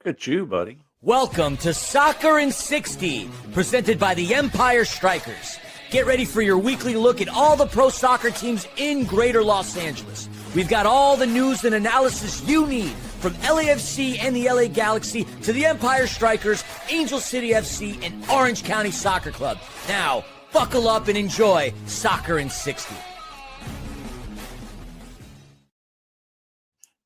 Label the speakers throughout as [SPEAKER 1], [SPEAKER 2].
[SPEAKER 1] Look at you, buddy.
[SPEAKER 2] Welcome to Soccer in 60, presented by the Empire Strykers. Get ready for your weekly look at all the pro soccer teams in Greater Los Angeles. We've got all the news and analysis you need, from LAFC and the LA Galaxy to the Empire Strykers, Angel City FC, and Orange County Soccer Club. Now, buckle up and enjoy Soccer in 60.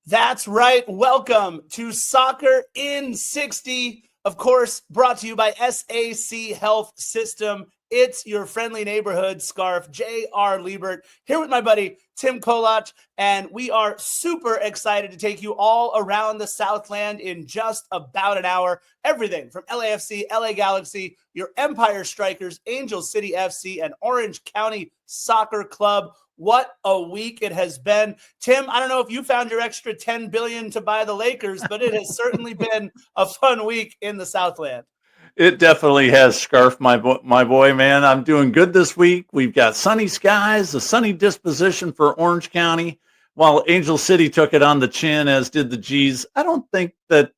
[SPEAKER 3] That's right. Welcome to Soccer in 60. Of course, brought to you by SAC Health System. It's your friendly neighborhood scarf, J.R. Liebert, here with my buddy Tim Kolach, and we are super excited to take you all around the Southland in just about an hour. Everything from LAFC, LA Galaxy, your Empire Strykers, Angel City FC, and Orange County Soccer Club. What a week it has been. Tim, I don't know if you found your extra $10 billion to buy the Lakers, but it has certainly been a fun week in the Southland.
[SPEAKER 1] It definitely has, Scarf, my boy, man. I'm doing good this week. We've got sunny skies, a sunny disposition for Orange County, while Angel City took it on the chin, as did the G's. I don't think that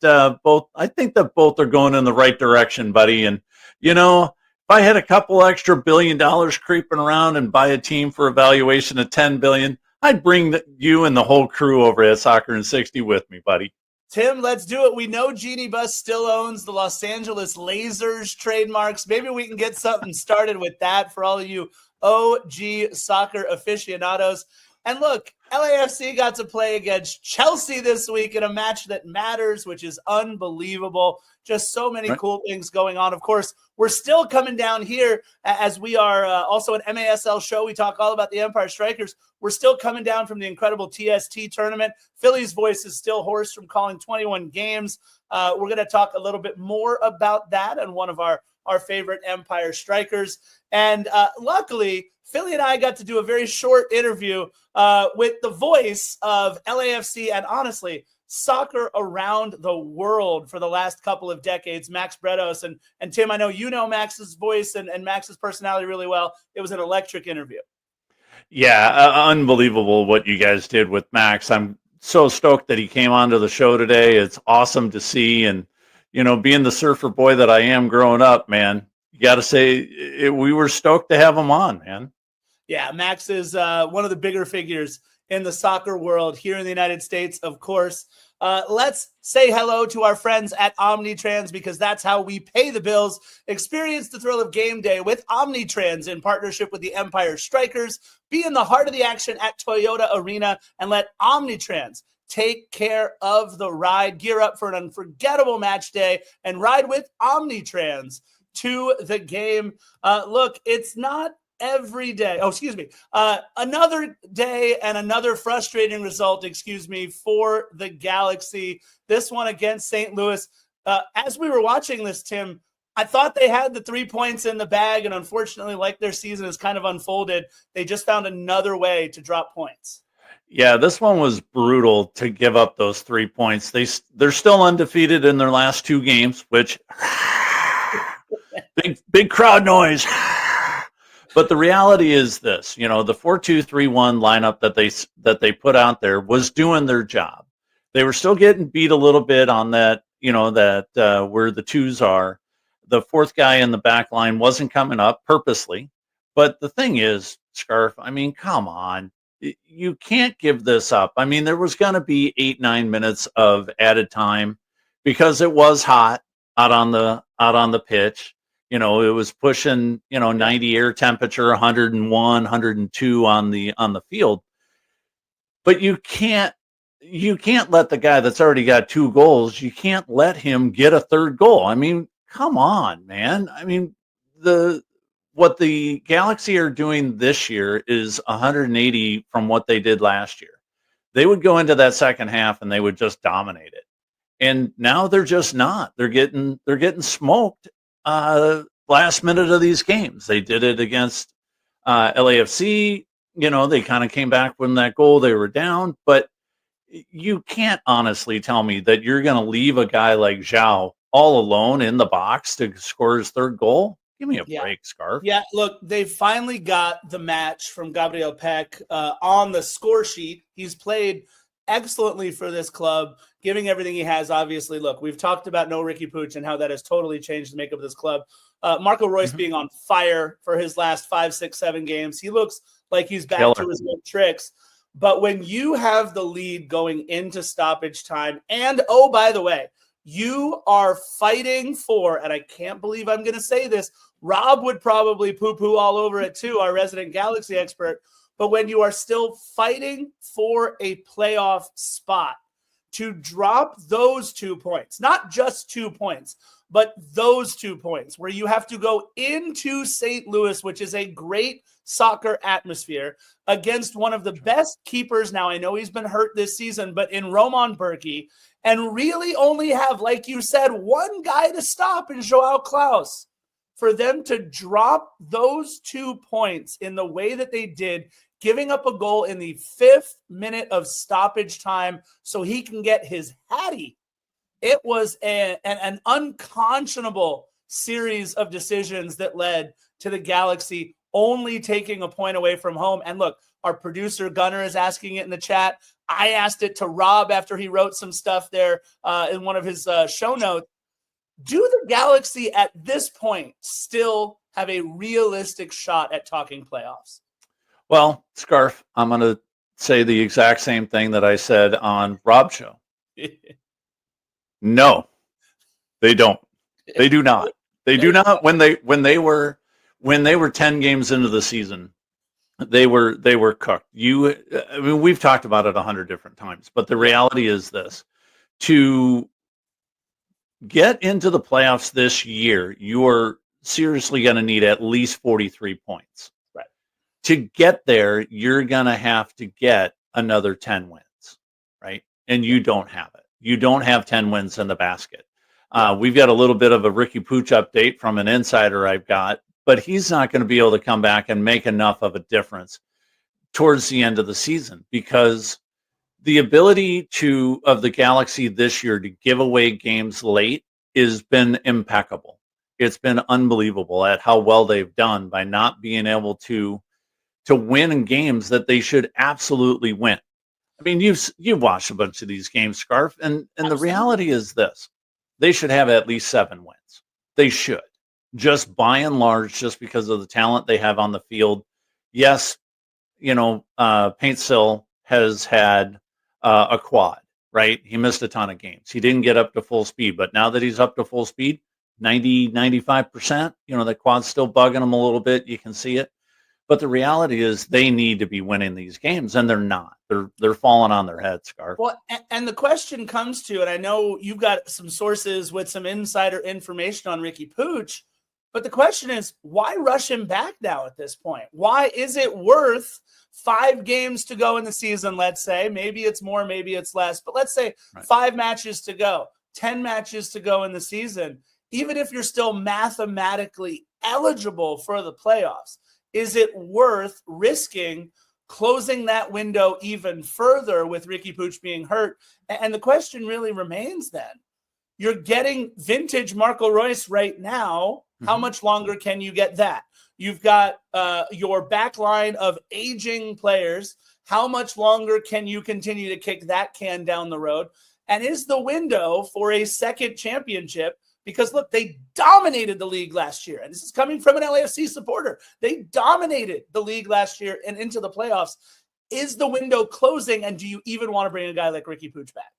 [SPEAKER 1] I think that both are going in the right direction, buddy. And, you know, if I had a couple extra $1 billion creeping around and buy a team for a valuation of $10 billion, I'd bring you and the whole crew over at Soccer in 60 with me, buddy.
[SPEAKER 3] Tim, let's do it. We know Genie Bus still owns the Los Angeles Lasers trademarks. Maybe we can get something started with that for all of you OG soccer aficionados. And look, LAFC got to play against Chelsea this week in a match that matters, which is unbelievable. Just so many cool things going on. Of course, we're still coming down here as we are also an MASL show. We talk all about the Empire Strykers. We're still coming down from the incredible TST tournament. Philly's voice is still hoarse from calling 21 games. We're going to talk a little bit more about that and one of our favorite Empire Strykers. And luckily, Philly and I got to do a very short interview with the voice of LAFC and, honestly, soccer around the world for the last couple of decades, Max Bretos. And Tim, I know you know Max's voice and Max's personality really well. It was an electric interview.
[SPEAKER 1] Yeah, unbelievable what you guys did with Max. I'm so stoked that he came onto the show today. It's awesome to see. And, you know, being the surfer boy that I am growing up, man, you got to say we were stoked to have him on, man.
[SPEAKER 3] Yeah, Max is one of the bigger figures in the soccer world here in the United States, of course. Let's say hello to our friends at Omnitrans, because that's how we pay the bills. Experience the thrill of game day with Omnitrans in partnership with the Empire Strykers. Be in the heart of the action at Toyota Arena and let Omnitrans take care of the ride. Gear up for an unforgettable match day and ride with Omnitrans to the game. Look, it's not every day. Another day and another frustrating result, for the Galaxy. This one against St. Louis. As we were watching this, Tim, I thought they had the 3 points in the bag, and unfortunately, like their season has kind of unfolded, they just found another way to drop points.
[SPEAKER 1] Yeah, this one was brutal to give up those 3 points. They're still undefeated in their last two games, which big crowd noise. But the reality is this, you know, the 4-2-3-1 lineup that they put out there was doing their job. They were still getting beat a little bit on that, you know, that where the twos are. The fourth guy in the back line wasn't coming up purposely. But the thing is, Scarf, I mean, come on. You can't give this up. I mean, there was going to be 8-9 minutes of added time because it was hot out on the pitch. You know, it was pushing, 90 air temperature, 101, 102 on the field. But you can't let the guy that's already got 2 goals, you can't let him get a third goal. I mean, come on, man. I mean, what the Galaxy are doing this year is 180 from what they did last year. They would go into that second half and they would just dominate it. And now they're just not. They're getting smoked last minute of these games. They did it against LAFC. You know, they kind of came back from that goal. They were down, but you can't honestly tell me that you're going to leave a guy like Zhao all alone in the box to score his third goal. Give me a break, Scarf.
[SPEAKER 3] Yeah, look, they finally got the match from Gabriel Peck on the score sheet. He's played excellently for this club, giving everything he has. Obviously, look, we've talked about no Ricky Puig and how that has totally changed the makeup of this club. Marco Reus being on fire for his last 5, 6, 7 games. He looks like he's back to his old tricks. But when you have the lead going into stoppage time, and oh, by the way, you are fighting for, and I can't believe I'm going to say this, Rob would probably poo-poo all over it too, our resident Galaxy expert, but when you are still fighting for a playoff spot, to drop those 2 points, not just 2 points, but those 2 points where you have to go into St. Louis, which is a great soccer atmosphere, against one of the best keepers. Now, I know he's been hurt this season, but in Roman Berkey, and really only have, like you said, one guy to stop in Joao Klaus. For them to drop those 2 points in the way that they did, giving up a goal in the 5th minute of stoppage time so he can get his hattie. It was an unconscionable series of decisions that led to the Galaxy only taking a point away from home. And look, our producer Gunnar is asking it in the chat. I asked it to Rob after he wrote some stuff there in one of his show notes. Do the Galaxy at this point still have a realistic shot at talking playoffs?
[SPEAKER 1] Well, Scarf, I'm going to say the exact same thing that I said on Rob's show. No, they don't. They do not. They do not. When they were 10 games into the season, they were cooked. I mean, we've talked about it 100 different times, but the reality is this: to get into the playoffs this year, you're seriously going to need at least 43 points.
[SPEAKER 3] Right.
[SPEAKER 1] To get there, you're going to have to get another 10 wins, right? And you don't have it. You don't have 10 wins in the basket. We've got a little bit of a Ricky Puig update from an insider I've got, but he's not going to be able to come back and make enough of a difference towards the end of the season, because the ability of the Galaxy this year to give away games late has been impeccable. It's been unbelievable at how well they've done by not being able to win in games that they should absolutely win. I mean, you've watched a bunch of these games, Scarf, and the reality is this: they should have at least 7 wins. They should, just by and large, just because of the talent they have on the field. Yes, Paint Sill has had a quad, right? He missed a ton of games. He didn't get up to full speed, but now that he's up to full speed, 95%, the quad's still bugging him a little bit. You can see it. But the reality is they need to be winning these games, and they're not. They're falling on their head, Scarf.
[SPEAKER 3] Well, and the question comes to, and I know you've got some sources with some insider information on Ricky Puig, but the question is, why rush him back now at this point? Why is it worth 5 games to go in the season, let's say? Maybe it's more, maybe it's less, but let's say 5 matches to go, 10 matches to go in the season. Even if you're still mathematically eligible for the playoffs, is it worth risking closing that window even further with Ricky Puig being hurt? And the question really remains then, you're getting vintage Marco Reus right now. How much longer can you get that? You've got your back line of aging players. How much longer can you continue to kick that can down the road? And is the window for a second championship? Because, look, they dominated the league last year. And this is coming from an LAFC supporter. They dominated the league last year and into the playoffs. Is the window closing? And do you even want to bring a guy like Ricky Puig back?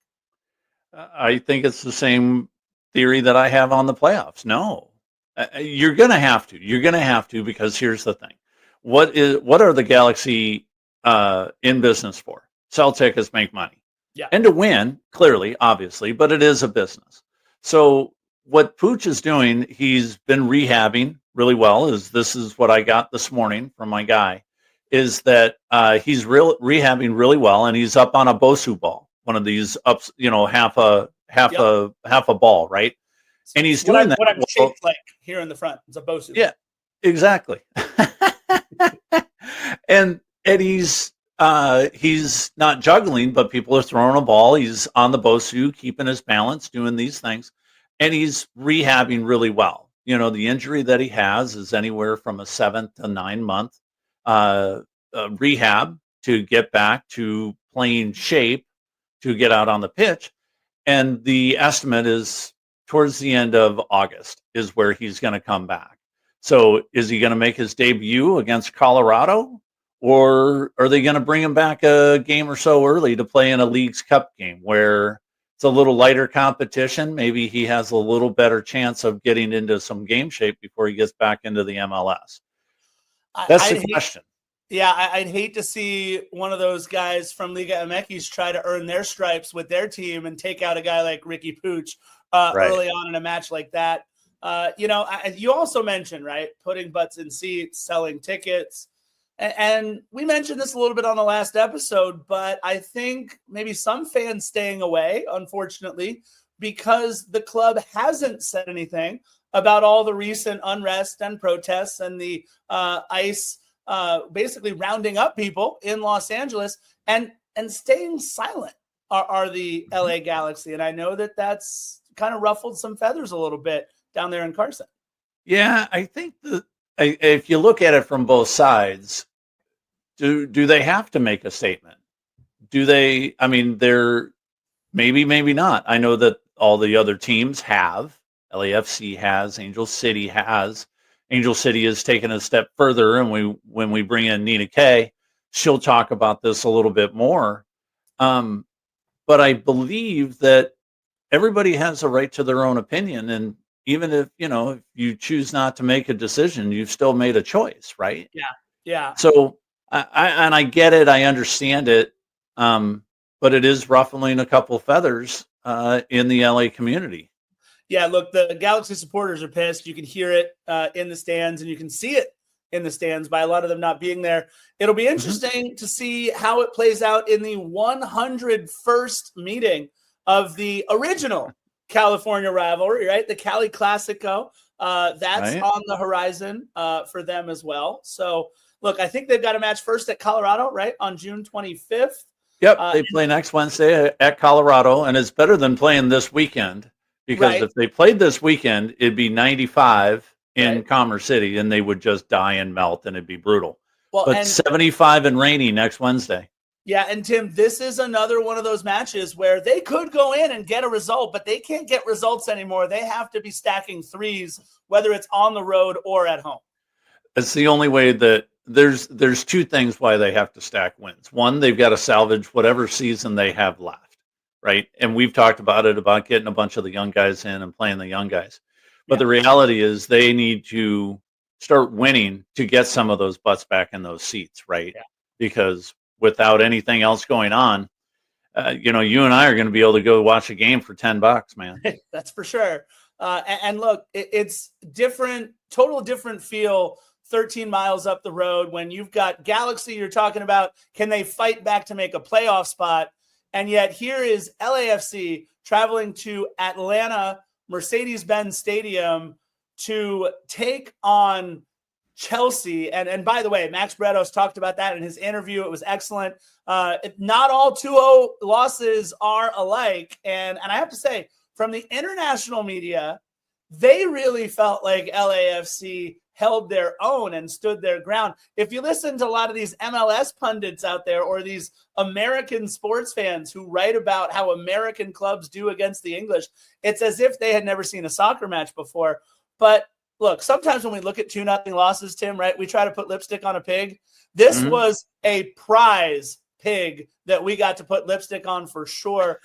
[SPEAKER 1] I think it's the same theory that I have on the playoffs. No. You're going to have to. You're going to have to, because here's the thing. What are the Galaxy in business for? Sell tickets, make money.
[SPEAKER 3] Yeah.
[SPEAKER 1] And to win, clearly, obviously, but it is a business. So what Puig is doing, he's been rehabbing really well. This is what I got this morning from my guy, is that he's rehabbing really well, and he's up on a Bosu ball, one of these ups, half a ball, right? And he's doing
[SPEAKER 3] what I'm shaped like here in the front. It's a Bosu.
[SPEAKER 1] Yeah, exactly. and he's not juggling, but people are throwing a ball. He's on the Bosu, keeping his balance, doing these things. And he's rehabbing really well. The injury that he has is anywhere from a 7 to 9 month rehab to get back to playing shape, to get out on the pitch. And the estimate is towards the end of August is where he's going to come back. So is he going to make his debut against Colorado, or are they going to bring him back a game or so early to play in a Leagues Cup game where it's a little lighter competition? Maybe he has a little better chance of getting into some game shape before he gets back into the MLS. That's the question.
[SPEAKER 3] I'd hate to see one of those guys from Liga MX try to earn their stripes with their team and take out a guy like Ricky Pooch early on in a match like that. You also mentioned, right, putting butts in seats, selling tickets. And we mentioned this a little bit on the last episode, but I think maybe some fans staying away, unfortunately, because the club hasn't said anything about all the recent unrest and protests and the ICE basically rounding up people in Los Angeles and staying silent are the LA Galaxy. And I know that that's kind of ruffled some feathers a little bit down there in Carson.
[SPEAKER 1] Yeah, I think if you look at it from both sides, do they have to make a statement? Do they? I mean, they're maybe not. I know that all the other teams have. LAFC has. Angel City has. Angel City has taken a step further, and when we bring in Nina Kay, she'll talk about this a little bit more. But I believe that everybody has a right to their own opinion, and even if you choose not to make a decision, you've still made a choice, right?
[SPEAKER 3] Yeah.
[SPEAKER 1] So I get it, I understand it, but it is ruffling a couple feathers in the LA community.
[SPEAKER 3] Yeah, look, the Galaxy supporters are pissed. You can hear it in the stands, and you can see it in the stands by a lot of them not being there. It'll be interesting to see how it plays out in the 101st meeting of the original California rivalry, right? The Cali Classico. That's right on the horizon for them as well. So, look, I think they've got a match first at Colorado, right, on June 25th.
[SPEAKER 1] Yep, they play next Wednesday at Colorado, and it's better than playing this weekend. Because if they played this weekend, it'd be 95 in Commerce City, and they would just die and melt, and it'd be brutal. Well, but 75 and rainy next Wednesday.
[SPEAKER 3] Yeah, and Tim, this is another one of those matches where they could go in and get a result, but they can't get results anymore. They have to be stacking threes, whether it's on the road or at home.
[SPEAKER 1] It's the only way that there's two things why they have to stack wins. One, they've got to salvage whatever season they have left. Right. And we've talked about getting a bunch of the young guys in and playing the young guys. But the reality is they need to start winning to get some of those butts back in those seats. Right. Yeah. Because without anything else going on, you and I are going to be able to go watch a game for $10, man.
[SPEAKER 3] That's for sure. And look, it's different, total different feel 13 miles up the road when you've got Galaxy. You're talking about, can they fight back to make a playoff spot? And yet here is LAFC traveling to Atlanta Mercedes-Benz Stadium to take on Chelsea. And by the way, Max Bretos talked about that in his interview. It was excellent. Not all 2-0 losses are alike. And I have to say, from the international media, they really felt like LAFC held their own and stood their ground. If you listen to a lot of these MLS pundits out there or these American sports fans who write about how American clubs do against the English, it's as if they had never seen a soccer match before. But look, sometimes when we look at 2-0 losses, Tim, right, we try to put lipstick on a pig. This was a prize pig that we got to put lipstick on for sure.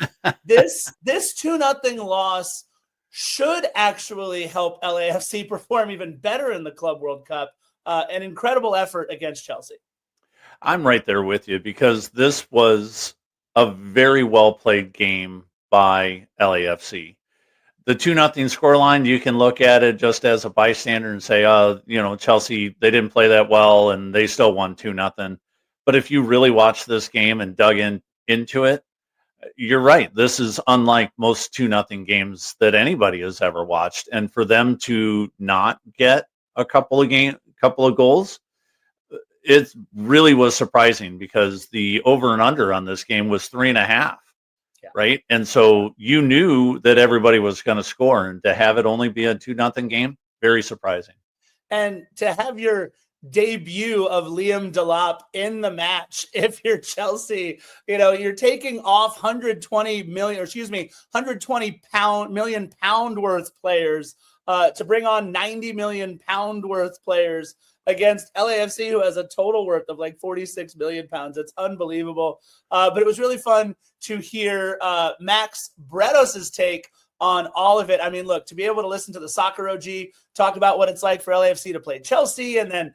[SPEAKER 3] This 2-0 loss should actually help LAFC perform even better in the Club World Cup. An incredible effort against Chelsea.
[SPEAKER 1] I'm right there with you because this was a very well played game by LAFC. The 2-0 scoreline, you can look at it just as a bystander and say, Chelsea, they didn't play that well and they still won 2-0. But if you really watch this game and dug into it, you're right. This is unlike most 2-0 games that anybody has ever watched. And for them to not get a couple of goals, it really was surprising because the over and under on this game was 3.5. Right. And so you knew that everybody was going to score, and to have it only be a 2-0 game, very surprising.
[SPEAKER 3] And to have your debut of Liam Delap in the match. If you're Chelsea, you're taking off 120 million pound worth players to bring on 90 million pound worth players against LAFC, who has a total worth of like 46 million pounds. It's unbelievable. But it was really fun to hear Max Bretos' take on all of it. I mean, look, to be able to listen to the Soccer OG talk about what it's like for LAFC to play Chelsea, and then,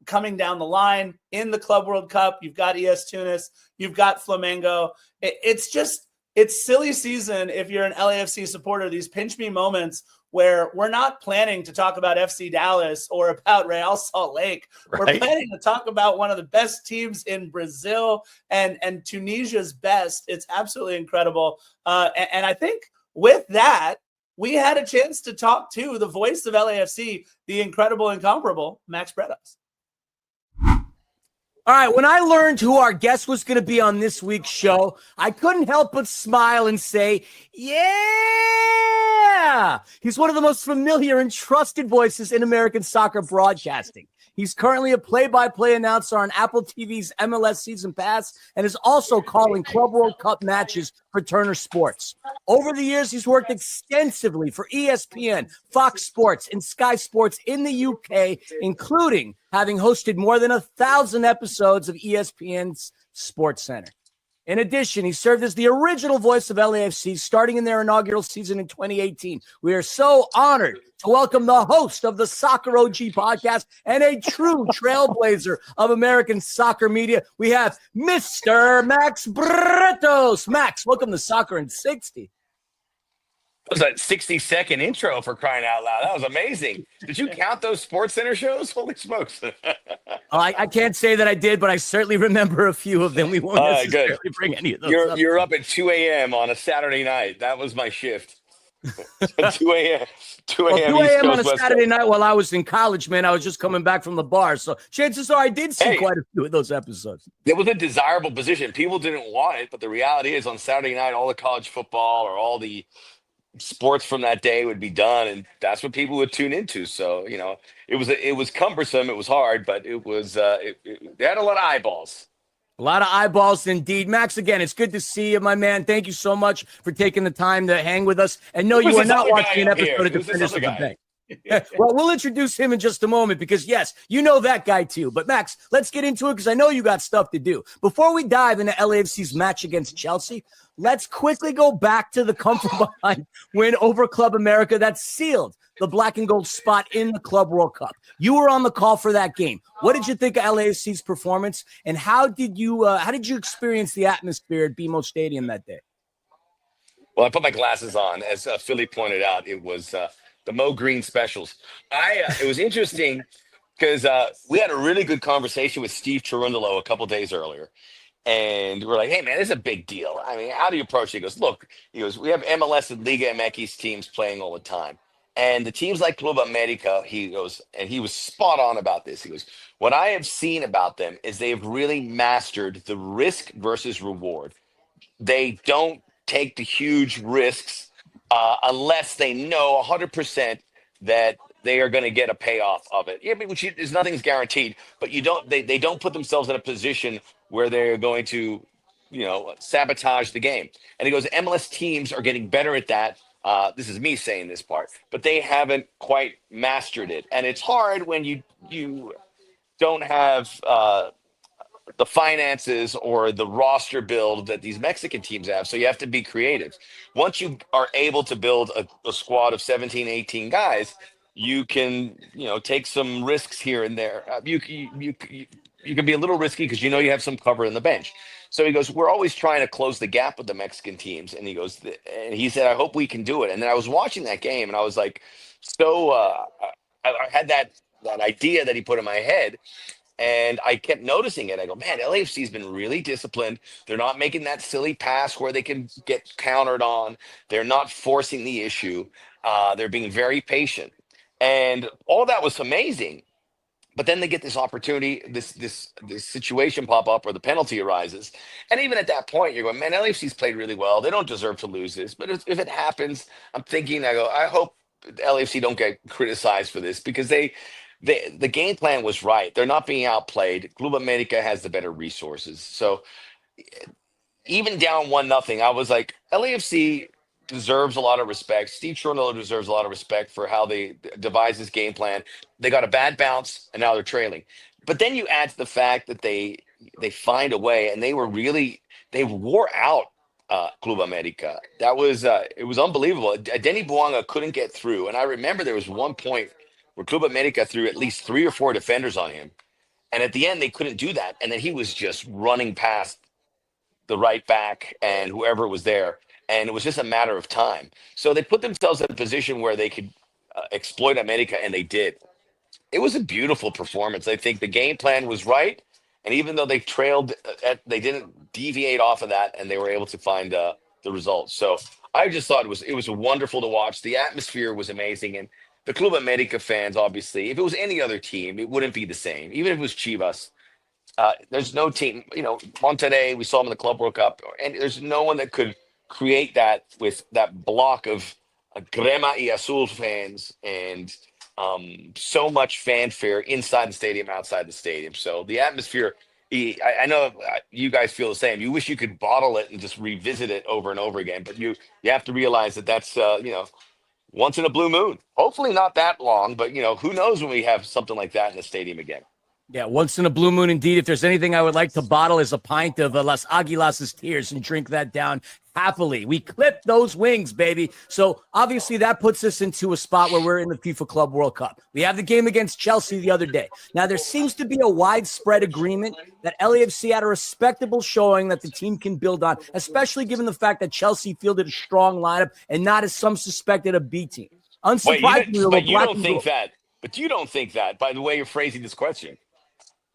[SPEAKER 3] coming down the line in the Club World Cup, you've got ES Tunis, you've got Flamengo. It's silly season if you're an LAFC supporter, these pinch me moments where we're not planning to talk about FC Dallas or about Real Salt Lake. Right. We're planning to talk about one of the best teams in Brazil and Tunisia's best. It's absolutely incredible. And I think with that, we had a chance to talk to the voice of LAFC, the incredible, incomparable Max Bretos.
[SPEAKER 2] All right, when I learned who our guest was going to be on this week's show, I couldn't help but smile and say, yeah! He's one of the most familiar and trusted voices in American soccer broadcasting. He's currently a play-by-play announcer on Apple TV's MLS Season Pass and is also calling Club World Cup matches for Turner Sports. Over the years, he's worked extensively for ESPN, Fox Sports, and Sky Sports in the UK, including having hosted more than 1,000 episodes of ESPN's Sports Center. In addition, he served as the original voice of LAFC starting in their inaugural season in 2018. We are so honored to welcome the host of the Soccer OG podcast and a true trailblazer of American soccer media. We have Mr. Max Bretos. Max, welcome to Soccer in 60.
[SPEAKER 4] That was a 60-second intro, for crying out loud. That was amazing. Did you count those Sports Center shows? Holy smokes.
[SPEAKER 2] I can't say that I did, but I certainly remember a few of them. We won't necessarily bring any of those up.
[SPEAKER 4] You're up at 2 a.m. on a Saturday night. That was my shift. 2 a.m. 2 a.m.
[SPEAKER 2] on a Saturday night while I was in college, man. I was just coming back from the bar. So chances are I did see quite a few of those episodes.
[SPEAKER 4] It was a desirable position. People didn't want it, but the reality is on Saturday night, all the college football or all the sports from that day would be done, and that's what people would tune into. So, it was cumbersome, it was hard, but it was they had a lot of eyeballs.
[SPEAKER 2] A lot of eyeballs indeed. Max, again, it's good to see you, my man. Thank you so much for taking the time to hang with us. And no, you are not watching an episode of Defenders of the Bank. Well, we'll introduce him in just a moment because, yes, you know that guy too. But, Max, let's get into it because I know you got stuff to do. Before we dive into LAFC's match against Chelsea, let's quickly go back to the come-from-behind win over Club America that sealed the black and gold spot in the Club World Cup. You were on the call for that game. What did you think of LAFC's performance, and how did you experience the atmosphere at BMO Stadium that day?
[SPEAKER 4] Well, I put my glasses on. As Philly pointed out, it was the Mo Green specials. It was interesting because we had a really good conversation with Steve Cherundolo a couple days earlier. And we're like, hey, man, this is a big deal. I mean, how do you approach it? He goes, look, we have MLS and Liga MX teams playing all the time. And the teams like Club America, he goes, and he was spot on about this. He goes, what I have seen about them is they've really mastered the risk versus reward. They don't take the huge risks unless they know 100% that they are going to get a payoff of it. Yeah, which is nothing's guaranteed, but they don't put themselves in a position where they're going to, sabotage the game. And he goes, MLS teams are getting better at that. This is me saying this part, but they haven't quite mastered it. And it's hard when you don't have the finances or the roster build that these Mexican teams have. So you have to be creative. Once you are able to build a squad of 17, 18 guys, you can, take some risks here and there. You can be a little risky because you have some cover in the bench. So he goes, we're always trying to close the gap with the Mexican teams. And he said, I hope we can do it. And then I was watching that game and I was like, I had that idea that he put in my head. And I kept noticing it. I go, man, LAFC's been really disciplined. They're not making that silly pass where they can get countered on. They're not forcing the issue. They're being very patient. And all that was amazing. But then they get this opportunity, this situation pop up where the penalty arises. And even at that point, you're going, man, LAFC's played really well. They don't deserve to lose this. But if it happens, I'm thinking, I hope LAFC don't get criticized for this because they the game plan was right. They're not being outplayed. Club America has the better resources. So even down 1-0, I was like, LAFC deserves a lot of respect. Steve Chernow deserves a lot of respect for how they devised this game plan. They got a bad bounce and now they're trailing. But then you add to the fact that they find a way, and they wore out Club America. That was it was unbelievable. Denny Buanga couldn't get through, and I remember there was one point where Club America threw at least 3 or 4 defenders on him, and at the end they couldn't do that, and then he was just running past the right back and whoever was there, and it was just a matter of time. So they put themselves in a position where they could exploit America, and they did. It was a beautiful performance. I think the game plan was right, and even though they trailed, they didn't deviate off of that, and they were able to find the results. So I just thought it was wonderful to watch. The atmosphere was amazing, and the Club America fans, obviously, if it was any other team, it wouldn't be the same. Even if it was Chivas, there's no team. Monterrey, we saw them in the Club World Cup, and there's no one that could create that with that block of Crema y Azul fans and so much fanfare inside the stadium, outside the stadium. So the atmosphere, I know you guys feel the same. You wish you could bottle it and just revisit it over and over again, but you have to realize that that's once in a blue moon. Hopefully not that long, but who knows when we have something like that in the stadium again.
[SPEAKER 2] Yeah, once in a blue moon indeed. If there's anything I would like to bottle is a pint of Las Aguilas' tears and drink that down happily. We clip those wings, baby. So obviously that puts us into a spot where we're in the FIFA Club World Cup. We have the game against Chelsea the other day. Now, there seems to be a widespread agreement that LAFC had a respectable showing that the team can build on, especially given the fact that Chelsea fielded a strong lineup and not, as some suspected, a B team. Unsurprisingly,
[SPEAKER 4] but you don't think that. But you don't think that by the way you're phrasing this question.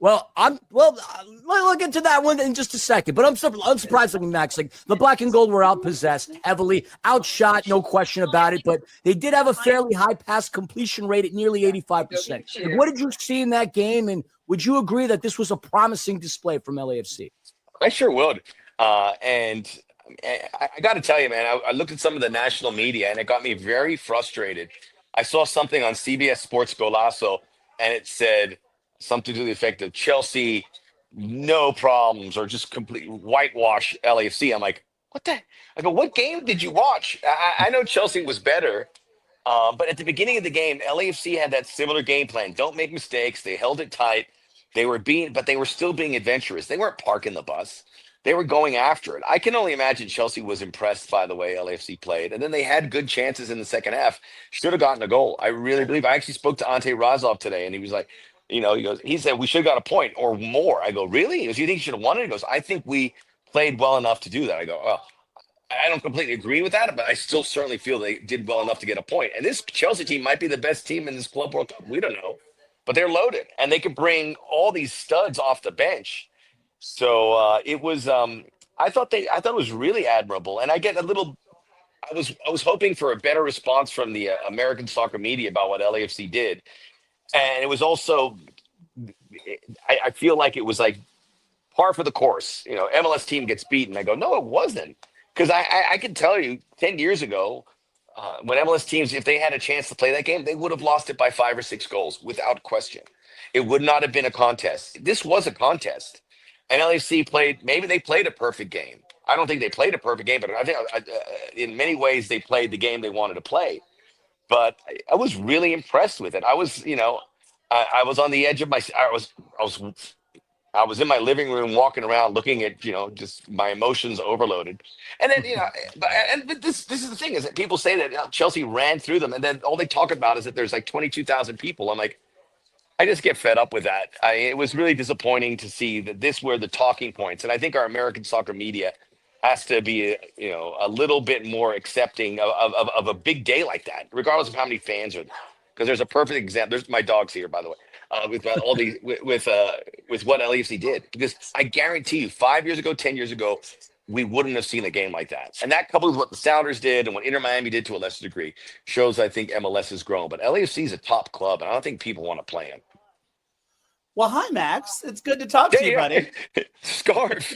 [SPEAKER 2] Well, we'll get to that one in just a second. But unsurprisingly, Max, like the black and gold were outpossessed, heavily outshot, no question about it. But they did have a fairly high pass completion rate at nearly 85%. Like, what did you see in that game? And would you agree that this was a promising display from LAFC?
[SPEAKER 4] I sure would. And I got to tell you, man, I looked at some of the national media and it got me very frustrated. I saw something on CBS Sports Golazo and it said something to the effect of Chelsea, no problems, or just complete whitewash LAFC. I'm like, what the? I go, what game did you watch? I know Chelsea was better, but at the beginning of the game, LAFC had that similar game plan. Don't make mistakes. They held it tight. But they were still being adventurous. They weren't parking the bus. They were going after it. I can only imagine Chelsea was impressed by the way LAFC played. And then they had good chances in the second half. Should have gotten a goal. I really believe. I actually spoke to Ante Razov today, and he was like, he said, we should have got a point or more. I go, really? He goes, you think you should have won it? He goes, I think we played well enough to do that. I go, well, I don't completely agree with that, but I still certainly feel they did well enough to get a point. And this Chelsea team might be the best team in this Club World Cup. We don't know. But they're loaded, and they can bring all these studs off the bench. So it was I thought it was really admirable. And I was hoping for a better response from the American soccer media about what LAFC did. And it was also, I feel like it was like par for the course. MLS team gets beaten. I go, no, it wasn't. Because I can tell you 10 years ago, when MLS teams, if they had a chance to play that game, they would have lost it by 5 or 6 goals without question. It would not have been a contest. This was a contest. And LAFC maybe they played a perfect game. I don't think they played a perfect game, but I think in many ways they played the game they wanted to play. But I was really impressed with it. I was, I was on the edge of I was in my living room walking around looking at, just my emotions overloaded. And then, but this is the thing is that people say that Chelsea ran through them. And then all they talk about is that there's like 22,000 people. I'm like, I just get fed up with that. It was really disappointing to see that this were the talking points. And I think our American soccer media has to be, a little bit more accepting of a big day like that, regardless of how many fans are there. Because there's a perfect example. There's my dogs here, by the way, with all these with what LAFC did. Because I guarantee you, 5 years ago, 10 years ago, we wouldn't have seen a game like that. And that coupled with what the Sounders did and what Inter Miami did to a lesser degree shows I think MLS has grown. But LAFC is a top club, and I don't think people want to play them.
[SPEAKER 3] Well, hi, Max. It's good to talk to you, buddy.
[SPEAKER 4] Scarf.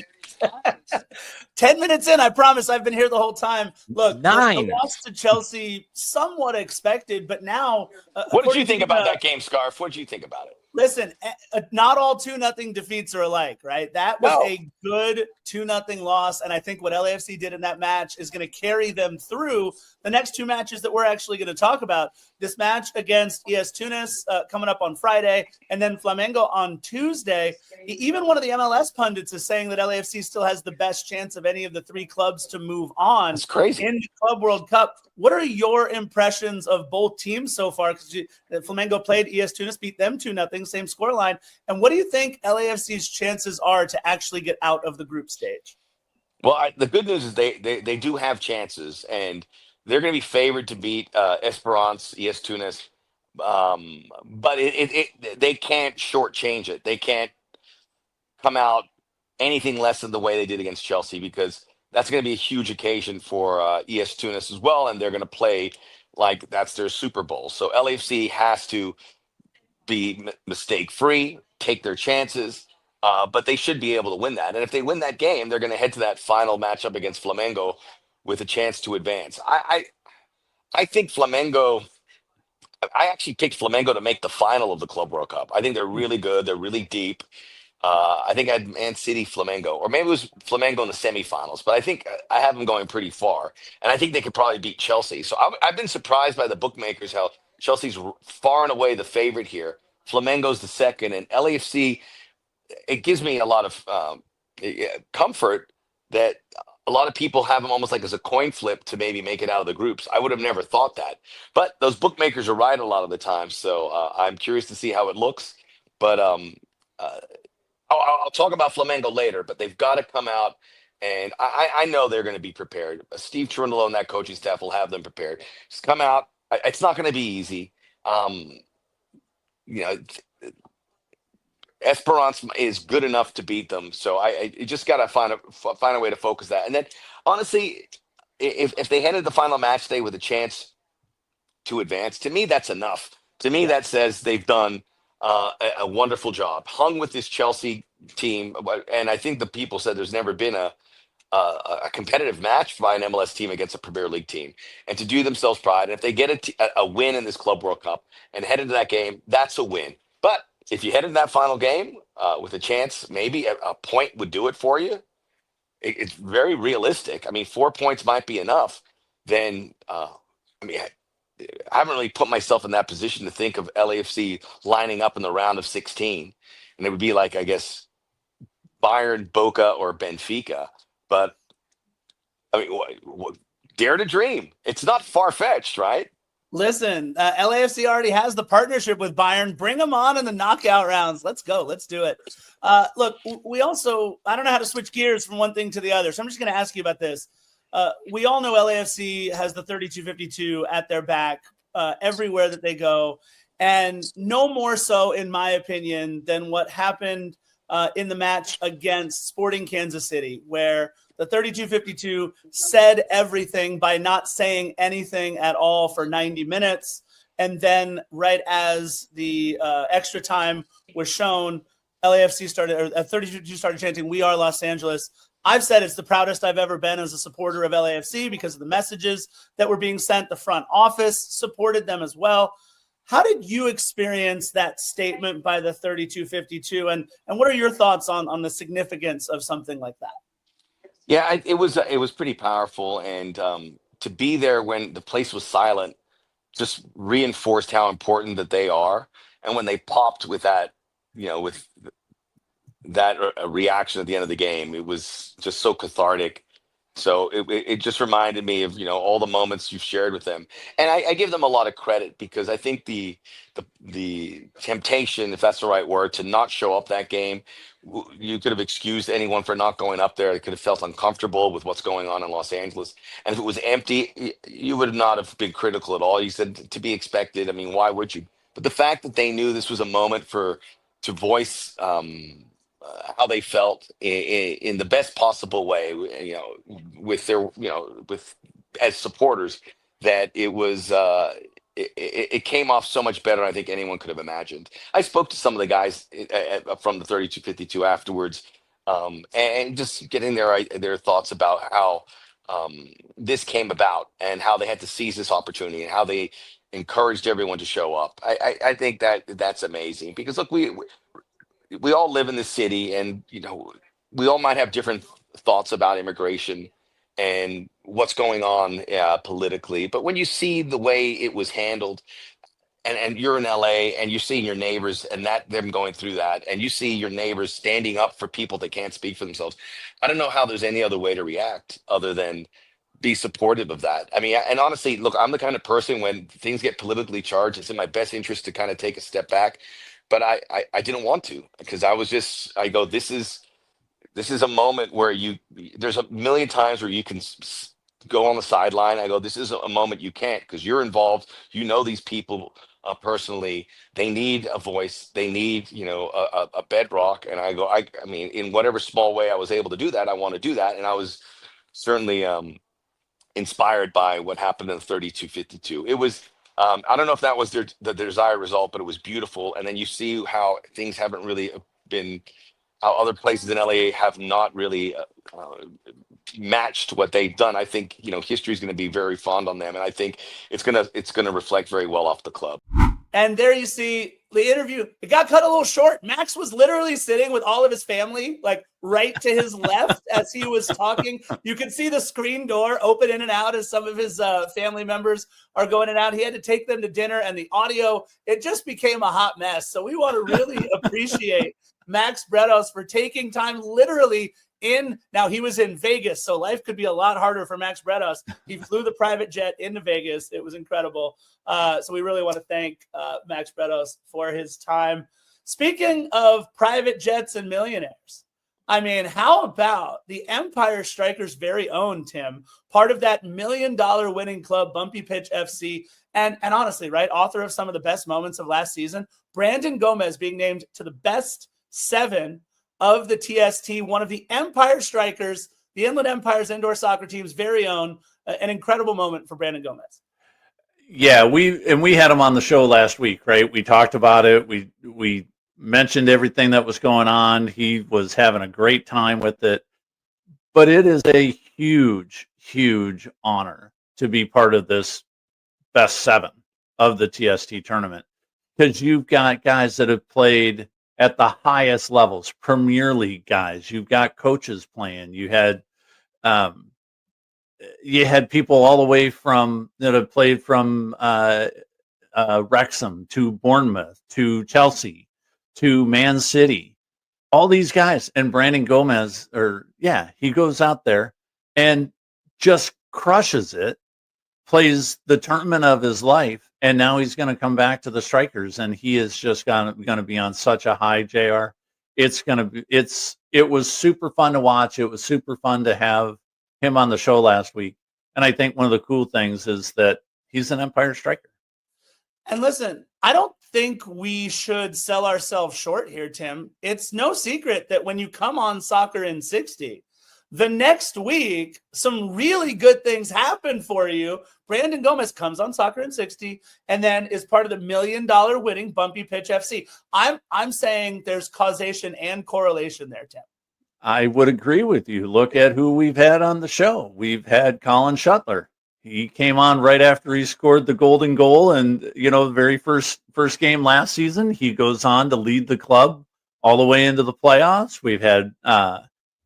[SPEAKER 3] 10 minutes in, I promise I've been here the whole time. Look, the
[SPEAKER 2] 9.
[SPEAKER 3] loss to Chelsea, somewhat expected, but now,
[SPEAKER 4] What did you
[SPEAKER 3] according
[SPEAKER 4] think
[SPEAKER 3] to
[SPEAKER 4] about that game, Scarf? What did you think about it?
[SPEAKER 3] listen, not all 2-0 defeats are alike, right? That was
[SPEAKER 4] No.
[SPEAKER 3] a good 2-0 loss, and I think what LAFC did in that match is going to carry them through the next two matches that we're actually going to talk about. This match against ES Tunis coming up on Friday, and then Flamengo on Tuesday. Even one of the MLS pundits is saying that LAFC still has the best chance of any of the three clubs to move on
[SPEAKER 4] That's crazy.
[SPEAKER 3] in the Club World Cup. What are your impressions of both teams so far? Because Flamengo played ES Tunis, beat them 2-0, same scoreline. And what do you think LAFC's chances are to actually get out of the group stage?
[SPEAKER 4] Well, the good news is they do have chances, and they're going to be favored to beat Esperance, ES Tunis. But they can't shortchange it. They can't come out anything less than the way they did against Chelsea, because that's going to be a huge occasion for ES Tunis as well, and they're going to play like that's their Super Bowl. So LAFC has to be mistake-free, take their chances, but they should be able to win that. And if they win that game, they're going to head to that final matchup against Flamengo with a chance to advance. I think Flamengo. I actually picked Flamengo to make the final of the Club World Cup. I think they're really good. They're really deep. I think I had Man City, Flamengo, or maybe it was Flamengo in the semifinals, but I think I have them going pretty far. And I think they could probably beat Chelsea. So I've been surprised by the bookmakers how Chelsea's far and away the favorite here. Flamengo's the second, and LAFC, it gives me a lot of comfort that a lot of people have them almost like as a coin flip to maybe make it out of the groups. I would have never thought that. But those bookmakers are right a lot of the time. So I'm curious to see how it looks. But I'll talk about Flamengo later, but they've got to come out, and I know they're going to be prepared. Steve Cherundolo and that coaching staff will have them prepared. Just come out. It's not going to be easy. You know, Esperance is good enough to beat them, so I just got to find a way to focus that. And then, honestly, if they headed the final match day with a chance to advance, to me that's enough. To me, that says they've done a wonderful job, hung with this Chelsea team, and I think the people said there's never been a competitive match by an MLS team against a Premier League team, and to do themselves pride. And if they get a win in this Club World Cup and head into that game, that's a win. But if you head into that final game with a chance, maybe a point would do it for you. It's very realistic. I mean, 4 points might be enough. Then, I haven't really put myself in that position to think of LAFC lining up in the round of 16. And it would be like, I guess, Bayern, Boca, or Benfica. But, I mean, dare to dream. It's not far-fetched, right?
[SPEAKER 3] Listen, LAFC already has the partnership with Bayern. Bring them on in the knockout rounds. Let's go. Let's do it. Look, we also, I don't know how to switch gears from one thing to the other, so I'm just going to ask you about this. We all know LAFC has the 3252 at their back everywhere that they go, and no more so, in my opinion, than what happened in the match against Sporting Kansas City, where the 3252 said everything by not saying anything at all for 90 minutes. And then right as the extra time was shown, LAFC started, or 3252 started chanting, "We are Los Angeles." I've said it's the proudest I've ever been as a supporter of LAFC because of the messages that were being sent. The front office supported them as well. How did you experience that statement by the 3252? And what are your thoughts on the significance of something like that?
[SPEAKER 4] Yeah, it was pretty powerful, and to be there when the place was silent just reinforced how important that they are. And when they popped with that, with that reaction at the end of the game, it was just so cathartic. So it just reminded me of all the moments you've shared with them, and I give them a lot of credit because I think the temptation, if that's the right word, to not show up that game, you could have excused anyone for not going up there. They could have felt uncomfortable with what's going on in Los Angeles, and if it was empty, you would not have been critical at all. You said to be expected. I mean, why would you? But the fact that they knew this was a moment to voice how they felt in the best possible way, with their, with as supporters, that it was it came off so much better than I think anyone could have imagined. I spoke to some of the guys from the 3252 afterwards, and just getting their thoughts about how this came about and how they had to seize this opportunity and how they encouraged everyone to show up. I think that's amazing because look, we all live in the city, and we all might have different thoughts about immigration and what's going on politically. But when you see the way it was handled, and you're in LA and you're seeing your neighbors and that them going through that, and you see your neighbors standing up for people that can't speak for themselves, I don't know how there's any other way to react other than be supportive of that. I mean, and honestly, look, I'm the kind of person when things get politically charged, it's in my best interest to kind of take a step back. But I didn't want to because I go, this is a moment where there's a million times where you can go on the sideline. I go, this is a moment you can't because you're involved. These people personally. They need a voice. They need, a bedrock. And I go, I mean, in whatever small way I was able to do that, I want to do that. And I was certainly inspired by what happened in the 3252. It was, I don't know if that was the desired result, but it was beautiful. And then you see how things haven't really been, how other places in LA have not really matched what they've done. I think history is going to be very fond on them, and I think it's gonna reflect very well off the club.
[SPEAKER 3] And there you see the interview. It got cut a little short. Max was literally sitting with all of his family, like right to his left as he was talking. You could see the screen door open in and out as some of his family members are going in and out. He had to take them to dinner, and the audio, it just became a hot mess. So we want to really appreciate Max Bretos for taking time literally now he was in Vegas, so life could be a lot harder for Max Bretos. He flew the private jet into Vegas. It was incredible. So we really want to thank Max Bretos for his time. Speaking of private jets and millionaires, I mean, how about the Empire Strikers' very own, Tim, part of that $1 million winning club, Bumpy Pitch FC, and honestly, right, author of some of the best moments of last season, Brandon Gomez being named to the best 7 of the TST, one of the Empire Strikers, the Inland Empire's indoor soccer team's very own, an incredible moment for Brandon Gomez.
[SPEAKER 1] Yeah, we had him on the show last week, right? We talked about it. We mentioned everything that was going on. He was having a great time with it. But it is a huge, huge honor to be part of this best 7 of the TST tournament because you've got guys that have played at the highest levels, Premier League guys. You've got coaches playing. You had people all the way from that have played from Wrexham to Bournemouth to Chelsea to Man City. All these guys, and Brandon Gomez, he goes out there and just crushes it, plays the tournament of his life, and now he's going to come back to the Strikers, and he is just going to be on such a high, JR. It was super fun to watch. It was super fun to have him on the show last week. And I think one of the cool things is that he's an Empire Striker.
[SPEAKER 3] And listen, I don't think we should sell ourselves short here, Tim. It's no secret that when you come on Soccer in 60, the next week, some really good things happen for you. Brandon Gomez comes on Soccer in 60 and then is part of the $1 million winning Bumpy Pitch FC. I'm saying there's causation and correlation there, Tim.
[SPEAKER 1] I would agree with you. Look at who we've had on the show. We've had Colin Shuttler. He came on right after he scored the golden goal, and the very first game last season, he goes on to lead the club all the way into the playoffs. We've had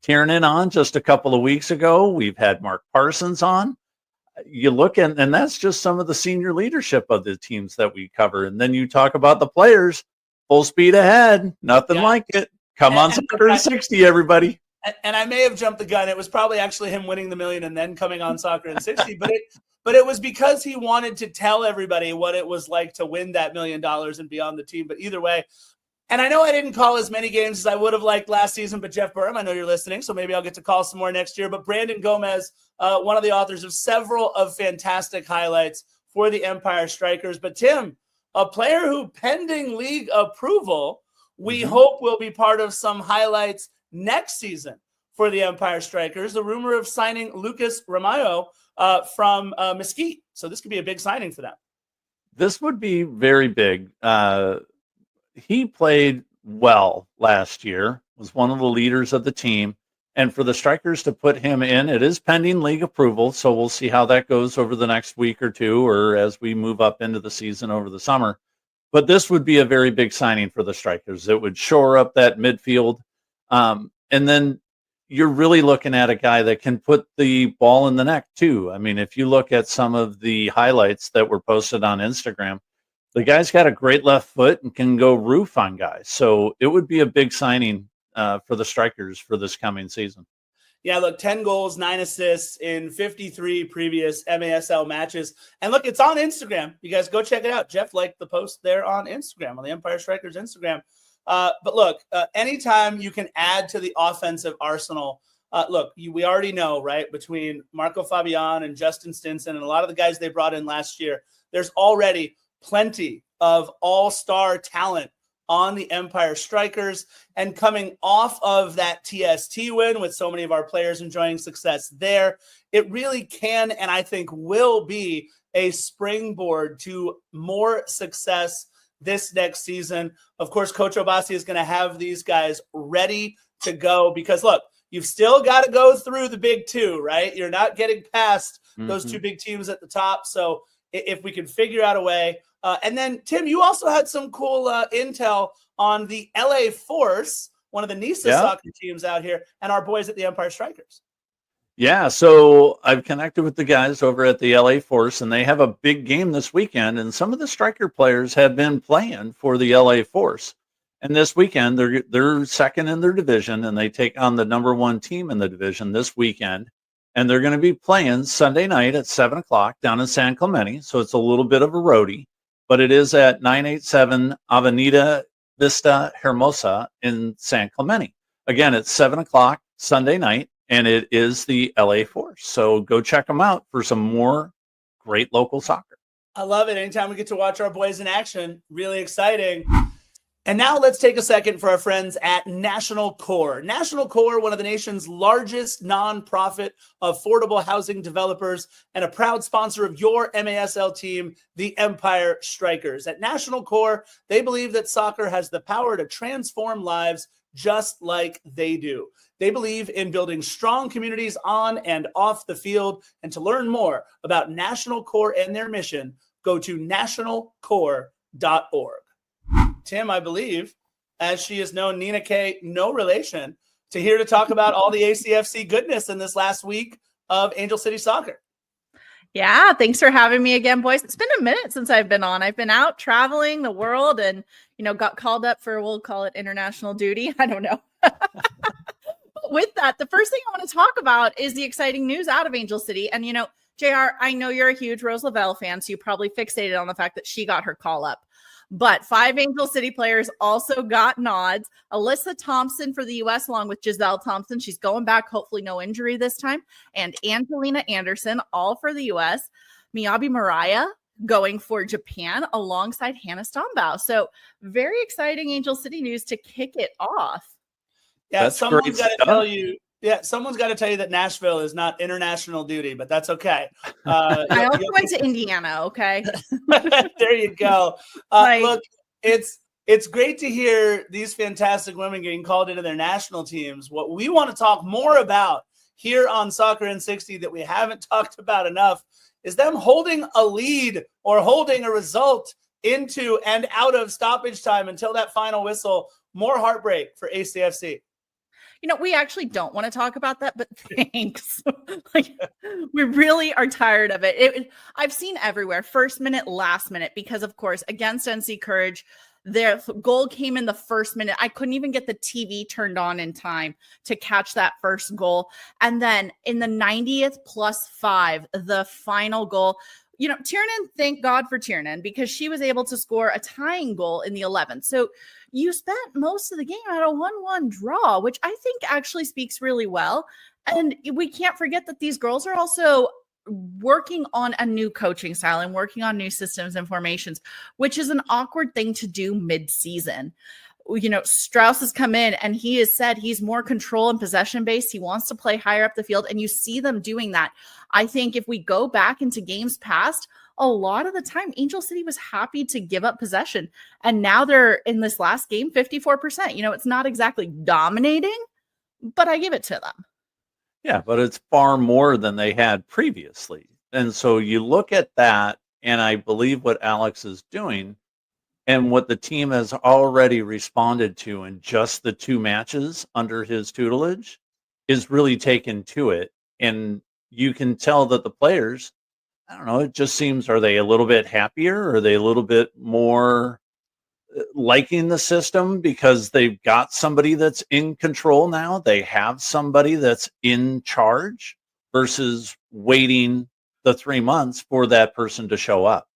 [SPEAKER 1] Tiernan on just a couple of weeks ago. We've had Mark Parsons on. You look at, and that's just some of the senior leadership of the teams that we cover. And then you talk about the players, full speed ahead, nothing like it. Come on, Soccer in 60, everybody.
[SPEAKER 3] And I may have jumped the gun. It was probably actually him winning the $1 million and then coming on Soccer in 60. But it was because he wanted to tell everybody what it was like to win that $1 million and be on the team. But either way, and I know I didn't call as many games as I would have liked last season, but Jeff Burham, I know you're listening, so maybe I'll get to call some more next year. But Brandon Gomez, one of the authors of several of fantastic highlights for the Empire Strikers. But Tim, a player who, pending league approval, we hope will be part of some highlights next season for the Empire Strikers. The rumor of signing Lucas Ramayo from Mesquite. So this could be a big signing for them.
[SPEAKER 1] This would be very big. He played well last year, was one of the leaders of the team. And for the Strikers to put him in, it is pending league approval. So we'll see how that goes over the next week or two, or as we move up into the season over the summer. But this would be a very big signing for the Strikers. It would shore up that midfield. And then you're really looking at a guy that can put the ball in the net too. I mean, if you look at some of the highlights that were posted on Instagram, the guy's got a great left foot and can go roof on guys. So it would be a big signing for the Strikers for this coming season.
[SPEAKER 3] Yeah, look, 10 goals, 9 assists in 53 previous MASL matches. And look, it's on Instagram. You guys go check it out. Jeff liked the post there on Instagram, on the Empire Strikers Instagram. But look, anytime you can add to the offensive arsenal, we already know, right, between Marco Fabian and Justin Stinson and a lot of the guys they brought in last year, there's already plenty of all-star talent on the Empire Strikers. And coming off of that TST win with so many of our players enjoying success there, it really can and I think will be a springboard to more success this next season. Of course, Coach Obasi is going to have these guys ready to go because, look, you've still got to go through the big two, right? You're not getting past those two big teams at the top. So if we can figure out a way. And then, Tim, you also had some cool intel on the LA Force, one of the NISA soccer teams out here, and our boys at the Empire Strikers.
[SPEAKER 1] Yeah, so I've connected with the guys over at the LA Force, and they have a big game this weekend. And some of the Striker players have been playing for the LA Force. And this weekend, they're second in their division, and they take on the number one team in the division this weekend. And they're going to be playing Sunday night at 7 o'clock down in San Clemente. So it's a little bit of a roadie, but it is at 987 Avenida Vista Hermosa in San Clemente. Again, it's 7 o'clock Sunday night, and it is the LA Force. So go check them out for some more great local soccer.
[SPEAKER 3] I love it. Anytime we get to watch our boys in action, really exciting. And now let's take a second for our friends at National Core. National Core, one of the nation's largest nonprofit affordable housing developers and a proud sponsor of your MASL team, the Empire Strikers. At National Core, they believe that soccer has the power to transform lives just like they do. They believe in building strong communities on and off the field. And to learn more about National Core and their mission, go to nationalcore.org. Tim, I believe, as she is known, Nina K, no relation, to here to talk about all the ACFC goodness in this last week of Angel City Soccer.
[SPEAKER 5] Yeah, thanks for having me again, boys. It's been a minute since I've been on. I've been out traveling the world and, got called up for, we'll call it international duty. I don't know. With that, the first thing I want to talk about is the exciting news out of Angel City. And, JR, I know you're a huge Rose Lavelle fan, so you probably fixated on the fact that she got her call up. But 5 Angel City players also got nods. Alyssa Thompson for the U.S. along with Giselle Thompson. She's going back, hopefully no injury this time. And Angelina Anderson, all for the U.S. Miyabi Mariah going for Japan alongside Hannah Stombaugh. So very exciting Angel City news to kick it off.
[SPEAKER 3] Yeah,
[SPEAKER 1] that's
[SPEAKER 3] someone's got to tell you. Yeah, someone's got to tell you that Nashville is not international duty, but that's okay.
[SPEAKER 5] I also went to Indiana, okay?
[SPEAKER 3] There you go. Look, it's great to hear these fantastic women getting called into their national teams. What we want to talk more about here on Soccer in 60 that we haven't talked about enough is them holding a lead or holding a result into and out of stoppage time until that final whistle. More heartbreak for ACFC.
[SPEAKER 5] We actually don't want to talk about that, but thanks. We really are tired of it. I've seen everywhere, first minute, last minute, because of course, against NC Courage, their goal came in the first minute. I couldn't even get the TV turned on in time to catch that first goal. And then in the 90th +5, the final goal, Tiernan, thank God for Tiernan, because she was able to score a tying goal in the 11th. So you spent most of the game at a 1-1 draw, which I think actually speaks really well. And we can't forget that these girls are also working on a new coaching style and working on new systems and formations, which is an awkward thing to do mid-season. Strauss has come in and he has said he's more control and possession based. He wants to play higher up the field, and you see them doing that. I think if we go back into games past, a lot of the time Angel City was happy to give up possession. And now they're in this last game, 54%. It's not exactly dominating, but I give it to them.
[SPEAKER 1] Yeah, but it's far more than they had previously. And so you look at that, and I believe what Alex is doing and what the team has already responded to in just the 2 matches under his tutelage is really taken to it. And you can tell that the players, I don't know, it just seems, are they a little bit happier? Are they a little bit more liking the system because they've got somebody that's in control now? They have somebody that's in charge versus waiting the 3 months for that person to show up.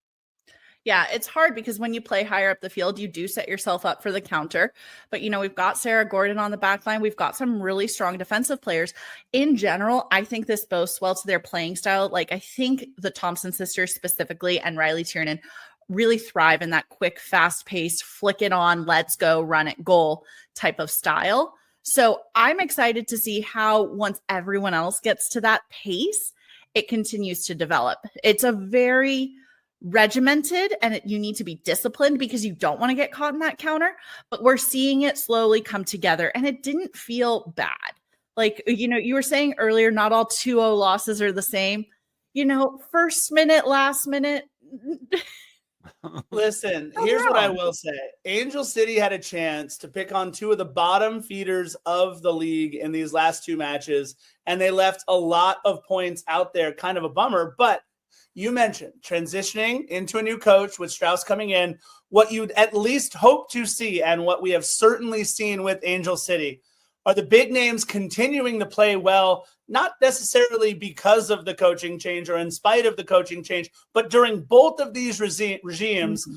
[SPEAKER 5] Yeah, it's hard because when you play higher up the field, you do set yourself up for the counter. But, we've got Sarah Gordon on the back line. We've got some really strong defensive players. In general, I think this boasts well to their playing style. Like, I think the Thompson sisters specifically and Riley Tiernan really thrive in that quick, fast-paced, flick it on, let's go, run it, goal type of style. So I'm excited to see how once everyone else gets to that pace, it continues to develop. It's a very regimented, and you need to be disciplined because you don't want to get caught in that counter, but we're seeing it slowly come together, and it didn't feel bad. Like, you were saying earlier, not all 2-0 losses are the same. First minute, last minute.
[SPEAKER 3] Listen, here's what I will say. Angel City had a chance to pick on 2 of the bottom feeders of the league in these last 2 matches, and they left a lot of points out there. Kind of a bummer, but you mentioned transitioning into a new coach with Strauss coming in, what you'd at least hope to see, and what we have certainly seen with Angel City, are the big names continuing to play well, not necessarily because of the coaching change or in spite of the coaching change, but during both of these regimes.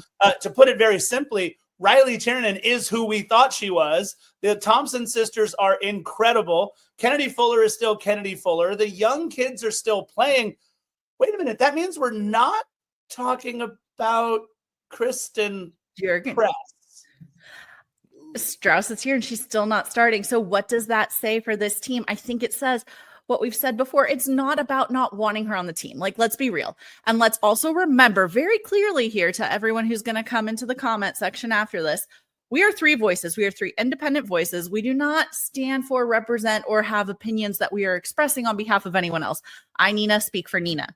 [SPEAKER 3] To put it very simply, Riley Tiernan is who we thought she was. The Thompson sisters are incredible. Kennedy Fuller is still Kennedy Fuller. The young kids are still playing. Wait a minute. That means we're not talking about Kristen
[SPEAKER 5] Jurgen
[SPEAKER 3] Press.
[SPEAKER 5] Strauss is here and she's still not starting. So what does that say for this team? I think it says what we've said before. It's not about not wanting her on the team. Like, let's be real. And let's also remember very clearly here to everyone who's going to come into the comment section after this, we are 3 voices. We are 3 independent voices. We do not stand for, represent, or have opinions that we are expressing on behalf of anyone else. I, Nina, speak for Nina.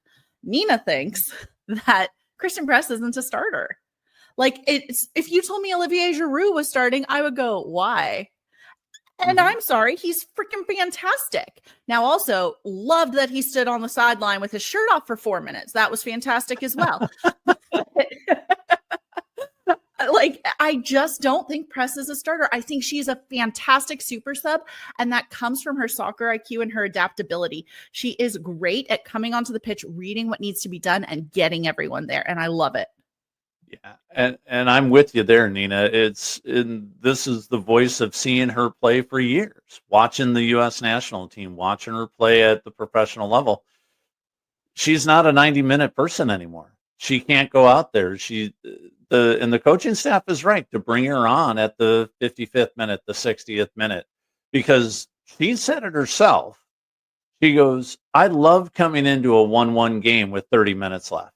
[SPEAKER 5] Nina thinks that Kristen Press isn't a starter. Like, it's, if you told me Olivier Giroud was starting, I would go, why? And I'm sorry, he's freaking fantastic. Now, also, loved that he stood on the sideline with his shirt off for 4 minutes. That was fantastic as well. Like, I just don't think Press is a starter. I think she's a fantastic super sub, and that comes from her soccer IQ and her adaptability. She is great at coming onto the pitch, reading what needs to be done, and getting everyone there, and I love it.
[SPEAKER 1] Yeah, and I'm with you there, Nina. This is the voice of seeing her play for years, watching the U.S. national team, watching her play at the professional level. She's not a 90-minute person anymore. She can't go out there. And the coaching staff is right to bring her on at the 55th minute, the 60th minute, because she said it herself. She goes, I love coming into a 1-1 game with 30 minutes left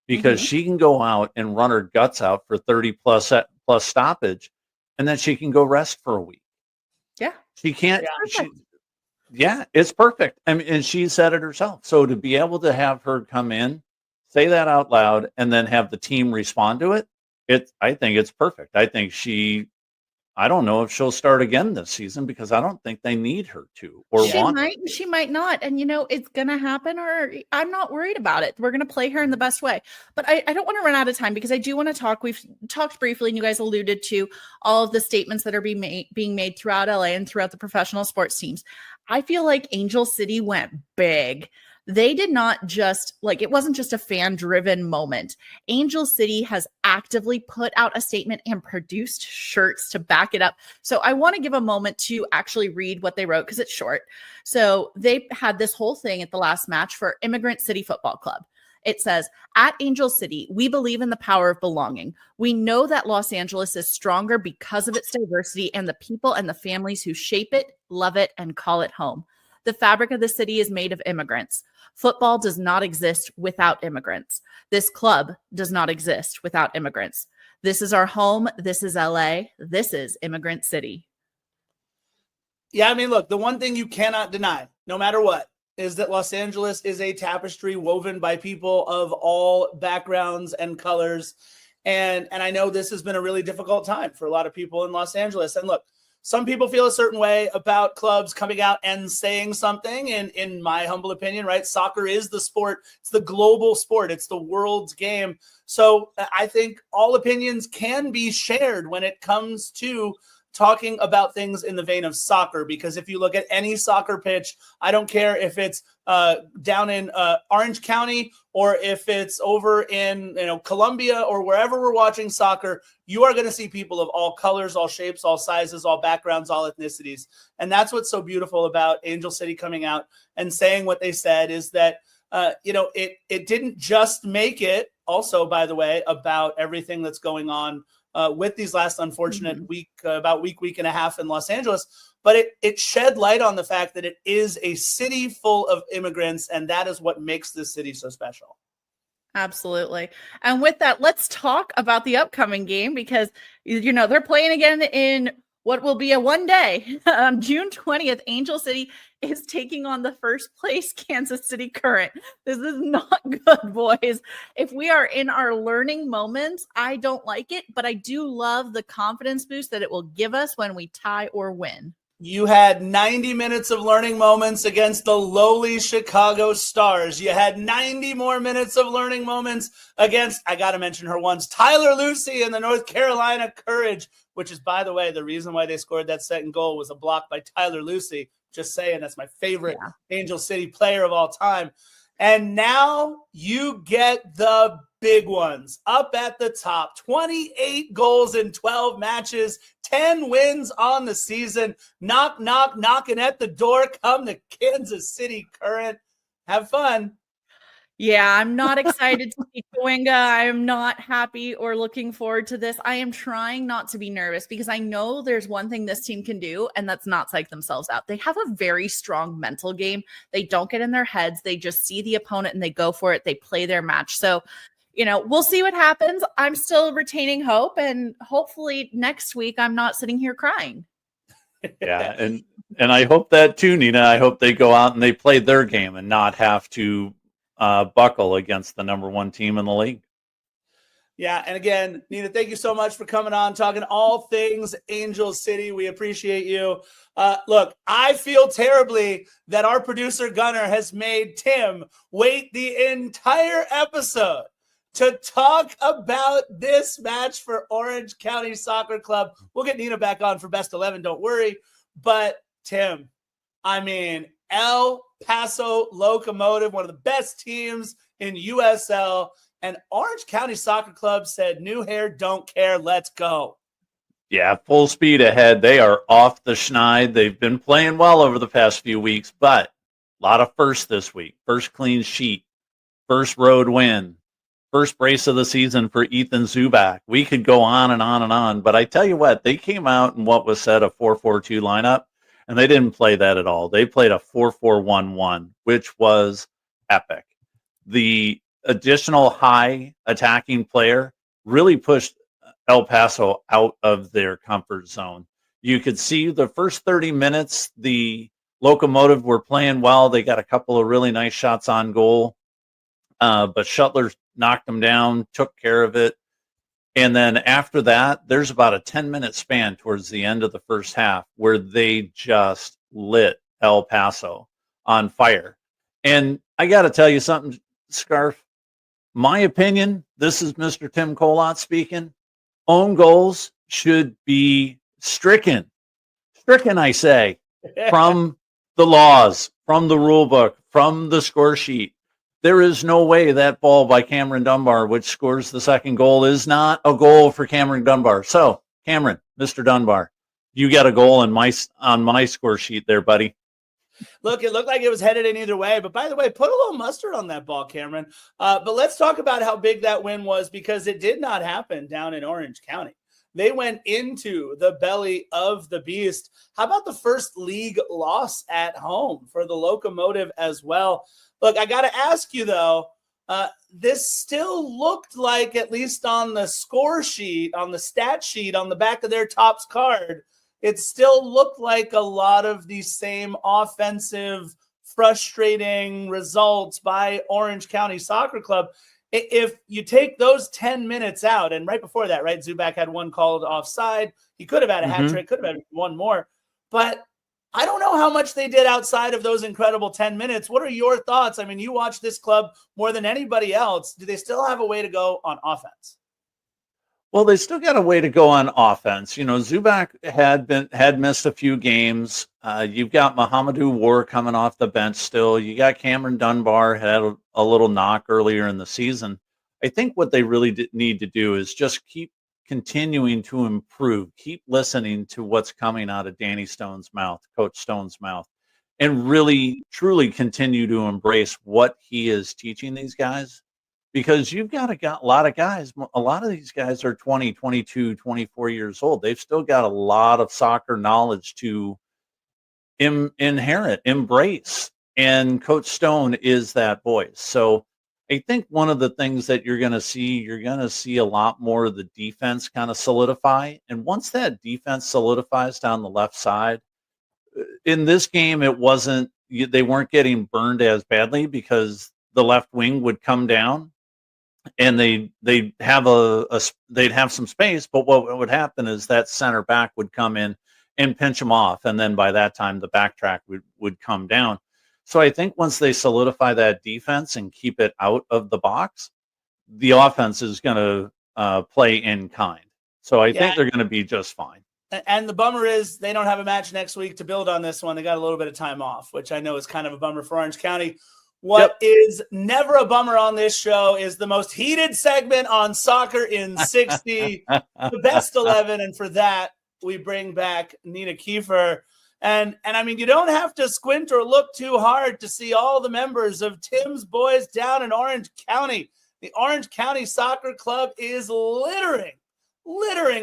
[SPEAKER 1] because she can go out and run her guts out for 30 plus stoppage, and then she can go rest for a week.
[SPEAKER 5] Yeah.
[SPEAKER 1] She can't. Yeah, it's perfect. I mean, and she said it herself. So to be able to have her come in, say that out loud, and then have the team respond to it, I think it's perfect. I think I don't know if she'll start again this season because I don't think they need her to or want her.
[SPEAKER 5] She might not. And, it's going to happen, or I'm not worried about it. We're going to play her in the best way. But I don't want to run out of time because I do want to talk. We've talked briefly, and you guys alluded to all of the statements that are being made throughout LA and throughout the professional sports teams. I feel like Angel City went big. They did not just, it wasn't just a fan-driven moment. Angel City has actively put out a statement and produced shirts to back it up. So I want to give a moment to actually read what they wrote because it's short. So they had this whole thing at the last match for Immigrant City Football Club. It says, at Angel City, we believe in the power of belonging. We know that Los Angeles is stronger because of its diversity and the people and the families who shape it, love it, and call it home. The fabric of the city is made of immigrants. Football does not exist without immigrants. This club does not exist without immigrants. This is our home. This is LA. This is Immigrant City.
[SPEAKER 3] Yeah, I mean, look, the one thing you cannot deny, no matter what, is that Los Angeles is a tapestry woven by people of all backgrounds and colors. And I know this has been a really difficult time for a lot of people in Los Angeles. And look, some people feel a certain way about clubs coming out and saying something. And in my humble opinion, right, soccer is the sport. It's the global sport. It's the world's game. So I think all opinions can be shared when it comes to talking about things in the vein of soccer, because if you look at any soccer pitch, I don't care if it's down in Orange County or if it's over in Colombia or wherever we're watching soccer, you are going to see people of all colors, all shapes, all sizes, all backgrounds, all ethnicities. And that's what's so beautiful about Angel City coming out and saying what they said, is that it didn't just make it also, by the way, about everything that's going on with these last unfortunate week and a half in Los Angeles, but it shed light on the fact that it is a city full of immigrants, and that is what makes this city so special.
[SPEAKER 5] Absolutely. And with that, let's talk about the upcoming game, because, they're playing again in what will be a one day. On June 20th, Angel City is taking on the first place Kansas City Current. This is not good, boys. If we are in our learning moments, I don't like it, but I do love the confidence boost that it will give us when we tie or win.
[SPEAKER 3] You had 90 minutes of learning moments against the lowly Chicago Stars. You had 90 more minutes of learning moments against, I got to mention her once, Tyler Lucy and the North Carolina Courage, which is, by the way, the reason why they scored that second goal was a block by Tyler Lucy. Just saying, that's my favorite Angel City player of all time. And now you get the big ones up at the top. 28 goals in 12 matches, 10 wins on the season. Knock, knock, knocking at the door. Come the Kansas City Current. Have fun.
[SPEAKER 5] Yeah, I'm not excited to see Coenga. I am not happy or looking forward to this. I am trying not to be nervous, because I know there's one thing this team can do, and that's not psych themselves out. They have a very strong mental game. They don't get in their heads. They just see the opponent and they go for it. They play their match. So, we'll see what happens. I'm still retaining hope, and hopefully next week I'm not sitting here crying.
[SPEAKER 1] Yeah, and I hope that too, Nina. I hope they go out and they play their game and not have to buckle against the number one team in the league.
[SPEAKER 3] Yeah, and again, Nina, thank you so much for coming on, talking all things Angel City. We appreciate you. Look, I feel terribly that our producer Gunnar has made Tim wait the entire episode to talk about this match for Orange County Soccer Club. We'll get Nina back on for Best 11, don't worry. But Tim, I mean, El Paso Locomotive, one of the best teams in USL, and Orange County Soccer Club said, new hair, don't care, let's go.
[SPEAKER 1] Yeah, full speed ahead. They are off the schneid. They've been playing well over the past few weeks, but a lot of firsts this week. First clean sheet, first road win, first brace of the season for Ethan Zubak. We could go on and on and on, but I tell you what, they came out in what was said a 4-4-2 lineup, and they didn't play that at all. They played a 4-4-1-1, which was epic. The additional high attacking player really pushed El Paso out of their comfort zone. You could see the first 30 minutes, the Locomotive were playing well. They got a couple of really nice shots on goal, but Shuttler knocked them down, took care of it. And then after that, there's about a 10-minute span towards the end of the first half where they just lit El Paso on fire. And I got to tell you something, Scarf. My opinion, this is Mr. Tim Colott speaking. Own goals should be stricken, I say, from the laws, from the rule book, from the score sheet. There is no way that ball by Cameron Dunbar, which scores the second goal, is not a goal for Cameron Dunbar. So, Cameron, Mr. Dunbar, you got a goal on my score sheet there, buddy.
[SPEAKER 3] Look, it looked like it was headed in either way. But by the way, put a little mustard on that ball, Cameron. But let's talk about how big that win was, because it did not happen down in Orange County. They went into the belly of the beast. How about the first league loss at home for the Locomotive as well? Look, I got to ask you, though, this still looked like, at least on the score sheet, on the stat sheet, on the back of their tops card, it still looked like a lot of the same offensive, frustrating results by Orange County Soccer Club. If you take those 10 minutes out, and right before that, right, Zubac had one called offside. He could have had a hat trick, could have had one more. But I don't know how much they did outside of those incredible 10 minutes. What are your thoughts? I mean, you watch this club more than anybody else. Do they still have a way to go on offense?
[SPEAKER 1] Well, they still got a way to go on offense. You know, Zubac had missed a few games. You've got Mohamedou War coming off the bench still. You got Cameron Dunbar had a little knock earlier in the season. I think what they really need to do is just keep continuing to improve, keep listening to what's coming out of Danny Stone's mouth, Coach Stone's mouth, and really, truly continue to embrace what he is teaching these guys. Because you've got a lot of guys, a lot of these guys are 20, 22, 24 years old. They've still got a lot of soccer knowledge to inherit, embrace. And Coach Stone is that voice. So I think one of the things that you're going to see a lot more of the defense kind of solidify. And once that defense solidifies down the left side, in this game, they weren't getting burned as badly because the left wing would come down. And they'd have some space, but what would happen is that center back would come in and pinch them off, and then by that time the backtrack would come down. So I think once they solidify that defense and keep it out of the box, the offense is going to play in kind. So I think they're going to be just fine.
[SPEAKER 3] And the bummer is they don't have a match next week to build on this one. They got a little bit of time off, which I know is kind of a bummer for Orange County. What is never a bummer on this show is the most heated segment on Soccer in 60, the best 11. And for that, we bring back Nina Kiefer. And I mean, you don't have to squint or look too hard to see all the members of Tim's boys down in Orange County. The Orange County Soccer Club is littering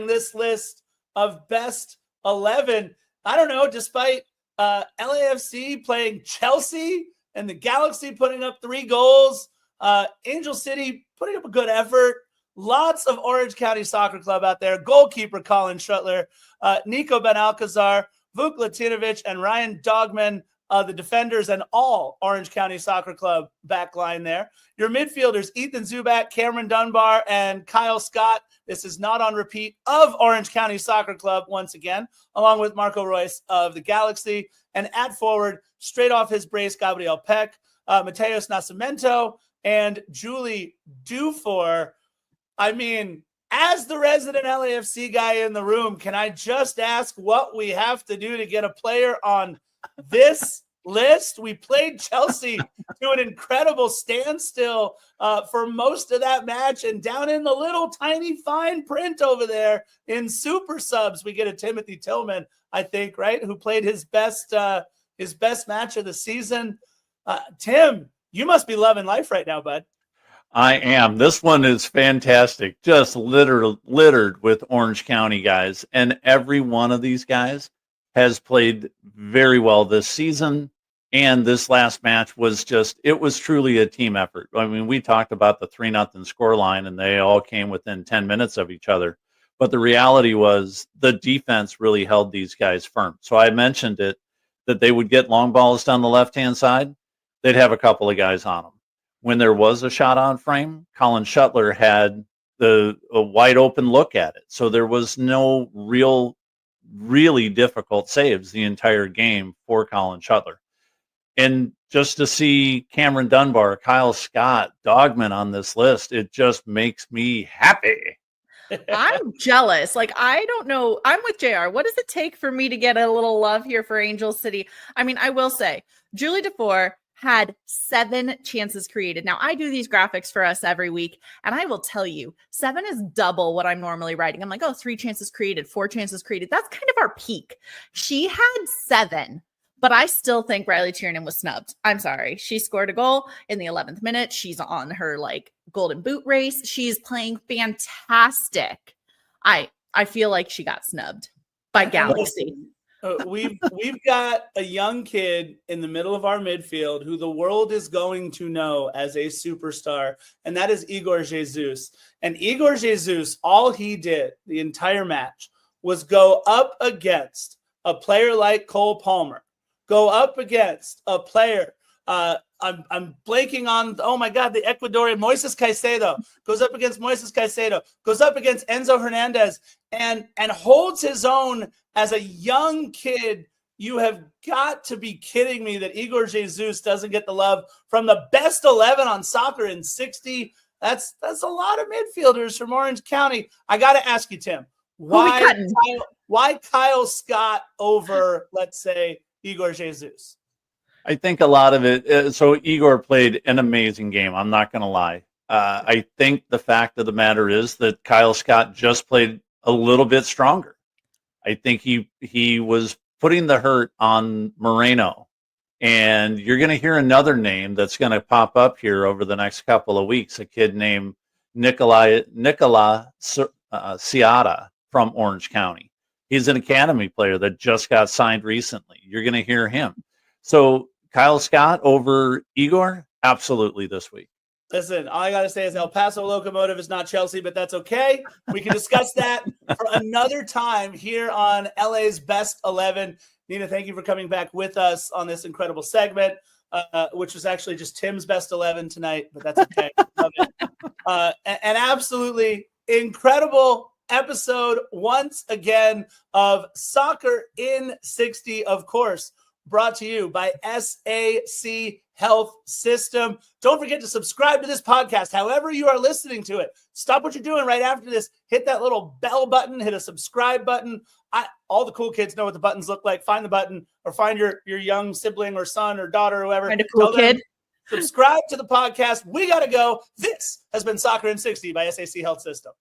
[SPEAKER 3] this list of best 11. I don't know, despite LAFC playing Chelsea and the Galaxy putting up 3 goals, Angel City putting up a good effort. Lots of Orange County Soccer Club out there. Goalkeeper Colin Schuttler, Nico Ben Alcazar, Vuk Latinovic, and Ryan Dogman, the defenders, and all Orange County Soccer Club backline there. Your midfielders, Ethan Zubac, Cameron Dunbar, and Kyle Scott. This is not on repeat of Orange County Soccer Club once again, along with Marco Royce of the Galaxy. And at forward, straight off his brace, Gabriel Peck, Mateus Nascimento, and Julie Dufour. I mean, as the resident LAFC guy in the room, can I just ask what we have to do to get a player on this list? We played Chelsea to an incredible standstill for most of that match. And down in the little tiny fine print over there in super subs, we get a Timothy Tillman, I think, right, who played his best match of the season. Tim, you must be loving life right now, bud.
[SPEAKER 1] I am. This one is fantastic. Just littered with Orange County guys. And every one of these guys has played very well this season. And this last match was truly a team effort. I mean, we talked about the 3-0 scoreline, and they all came within 10 minutes of each other. But the reality was the defense really held these guys firm. So I mentioned it, that they would get long balls down the left-hand side. They'd have a couple of guys on them. When there was a shot on frame, Colin Schuttler had a wide open look at it. So there was no really difficult saves the entire game for Colin Schuttler. And just to see Cameron Dunbar, Kyle Scott, Dogman on this list, it just makes me happy.
[SPEAKER 5] I'm jealous. Like, I don't know. I'm with JR. What does it take for me to get a little love here for Angel City? I mean, I will say, Julie Dufour had 7 chances created. Now, I do these graphics for us every week, and I will tell you, 7 is double what I'm normally writing. I'm like, 3 chances created, 4 chances created. That's kind of our peak. She had 7, but I still think Riley Tiernan was snubbed. I'm sorry. She scored a goal in the 11th minute. She's on her golden boot race. She's playing fantastic. I feel like she got snubbed by Galaxy.
[SPEAKER 3] We've got a young kid in the middle of our midfield who the world is going to know as a superstar, and that is Igor Jesus. And Igor Jesus, all he did the entire match was go up against a player like Cole Palmer, go up against a player. I'm blanking on, oh my God, the Ecuadorian Moises Caicedo goes up against Moises Caicedo, goes up against Enzo Hernandez, and holds his own as a young kid. You have got to be kidding me that Igor Jesus doesn't get the love from the best 11 on Soccer in 60. That's a lot of midfielders from Orange County. I got to ask you, Tim, why Kyle Scott over, let's say, Igor Jesus?
[SPEAKER 1] I think a lot of it. So Igor played an amazing game. I'm not going to lie. I think the fact of the matter is that Kyle Scott just played a little bit stronger. I think he was putting the hurt on Moreno, and you're going to hear another name that's going to pop up here over the next couple of weeks. A kid named Nicola Ciata from Orange County. He's an academy player that just got signed recently. You're going to hear him. So Kyle Scott over Igor, absolutely this week.
[SPEAKER 3] Listen, all I got to say is El Paso Locomotive is not Chelsea, but that's okay. We can discuss that for another time here on LA's Best 11. Nina, thank you for coming back with us on this incredible segment, which was actually just Tim's Best 11 tonight, but that's okay. Love it. An absolutely incredible episode once again of Soccer in 60, of course, brought to you by SAC Health System. Don't forget to subscribe to this podcast, however you are listening to it. Stop what you're doing right after this. Hit that little bell button, hit a subscribe button. All the cool kids know what the buttons look like. Find the button, or find your young sibling or son or daughter or whoever.
[SPEAKER 5] Find a cool kid.
[SPEAKER 3] Subscribe to the podcast. We got to go. This has been Soccer in 60 by SAC Health System.